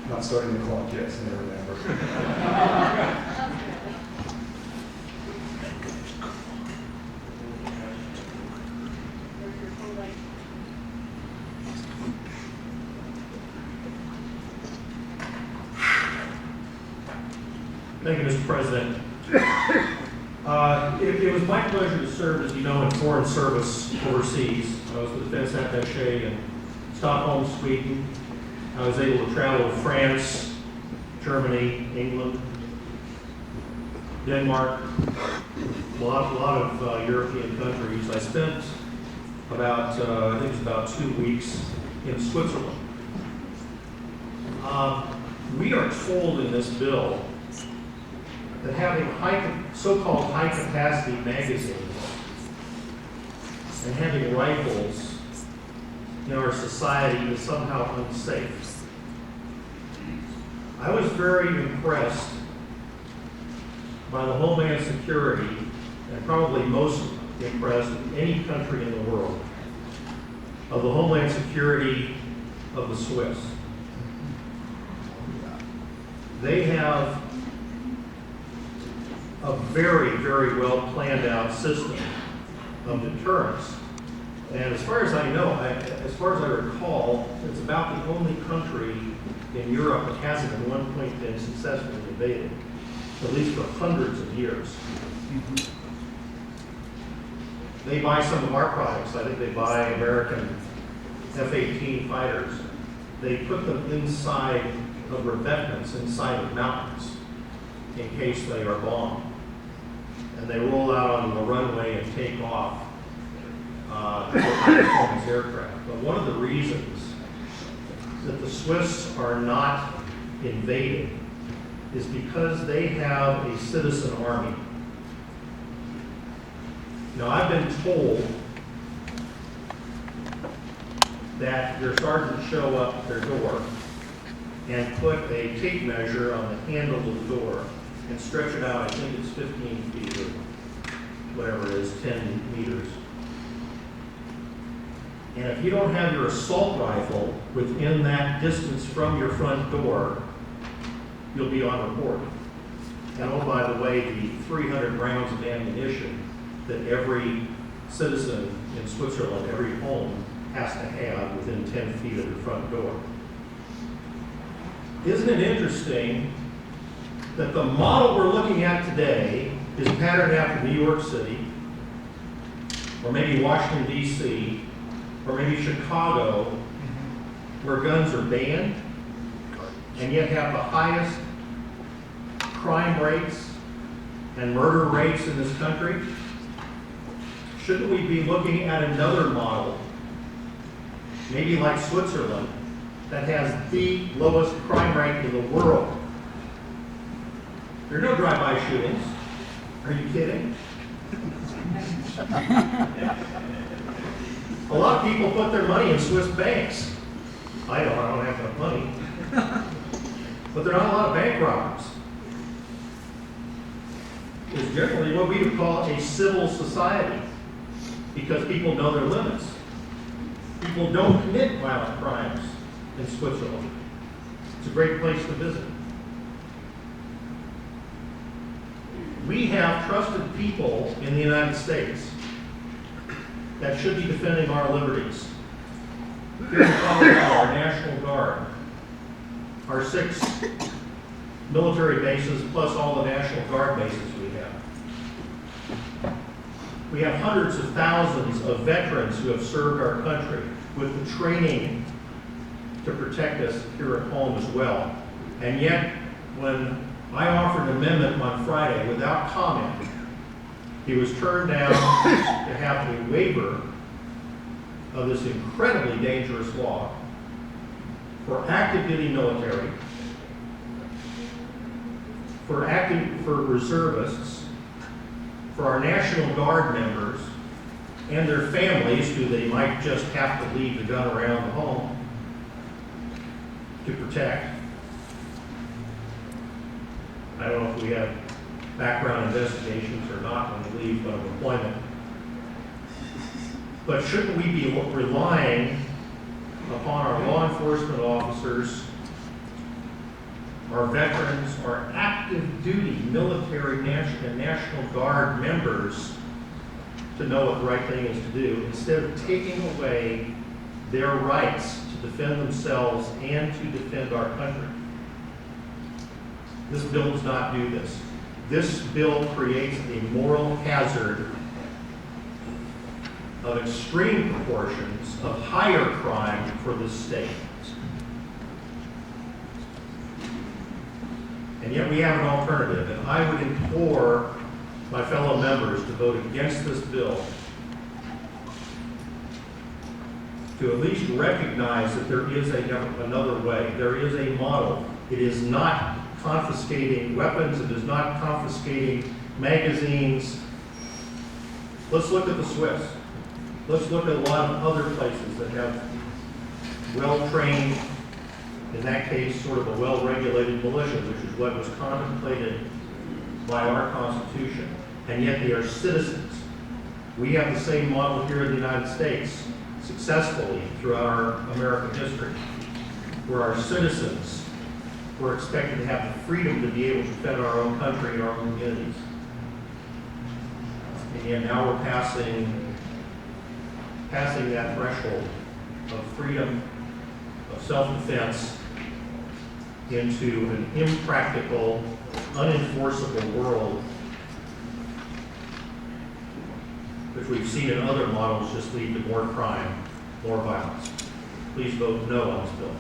Not starting the clock yet, so never remember. Thank you, Mr. President. It was my pleasure to serve, as you know, in foreign service overseas. I was the defense attaché in Stockholm, Sweden. I was able to travel to France, Germany, England, Denmark, a lot of European countries. I spent about, I think it was about 2 weeks in Switzerland. We are told in this bill that having so-called high-capacity magazines and having rifles in our society is somehow unsafe. I was very impressed by the Homeland Security, and probably most impressed of any country in the world, of the Homeland Security of the Swiss. They have a very, very well planned out system of deterrence. And as far as I know, as far as I recall, it's about the only country in Europe that hasn't at one point been successfully invaded, at least for hundreds of years. They buy some of our products. I think they buy American F-18 fighters. They put them inside of revetments, inside of mountains, in case they are bombed. And they roll out on the runway and take off performance aircraft. But one of the reasons that the Swiss are not invaded is because they have a citizen army. Now, I've been told that their sergeants show up at their door and put a tape measure on the handle of the door and stretch it out. I think it's 15 feet or whatever it is, 10 meters. And if you don't have your assault rifle within that distance from your front door, you'll be on report. And oh, by the way, the 300 rounds of ammunition that every citizen in Switzerland, every home, has to have within 10 feet of your front door. Isn't it interesting that the model we're looking at today is patterned after New York City, or maybe Washington, D.C., or maybe Chicago, where guns are banned, and yet have the highest crime rates and murder rates in this country? Shouldn't we be looking at another model, maybe like Switzerland, that has the lowest crime rate in the world? There are no drive-by shootings. Are you kidding? A lot of people put their money in Swiss banks. I don't have enough money. But there are not a lot of bank robberies. It's generally what we would call a civil society, because people know their limits. People don't commit violent crimes in Switzerland. It's a great place to visit. We have trusted people in the United States that should be defending our liberties. Here in Colorado, our National Guard, our 6 military bases, plus all the National Guard bases we have. We have hundreds of thousands of veterans who have served our country with the training to protect us here at home as well. And yet, when I offered an amendment on Friday without comment, he was turned down to have a waiver of this incredibly dangerous law for active duty military, for reservists, for our National Guard members and their families who they might just have to leave the gun around the home to protect. I don't know if we have background investigations or not when they leave employment. But shouldn't we be relying upon our law enforcement officers, our veterans, our active duty military and National Guard members to know what the right thing is to do, instead of taking away their rights to defend themselves and to defend our country? This bill does not do this. This bill creates a moral hazard of extreme proportions, of higher crime for this state. And yet we have an alternative, and I would implore my fellow members to vote against this bill, to at least recognize that there is another way. There is a model. It is not confiscating weapons. It is not confiscating magazines. Let's look at the Swiss. Let's look at a lot of other places that have well-trained, in that case, sort of a well-regulated militia, which is what was contemplated by our Constitution, and yet they are citizens. We have the same model here in the United States, successfully throughout our American history, where our citizens were expected to have the freedom to be able to defend our own country and our own communities. And yet now we're passing that threshold of freedom, of self-defense, into an impractical, unenforceable world, which we've seen in other models just lead to more crime, more violence. Please vote no on this bill.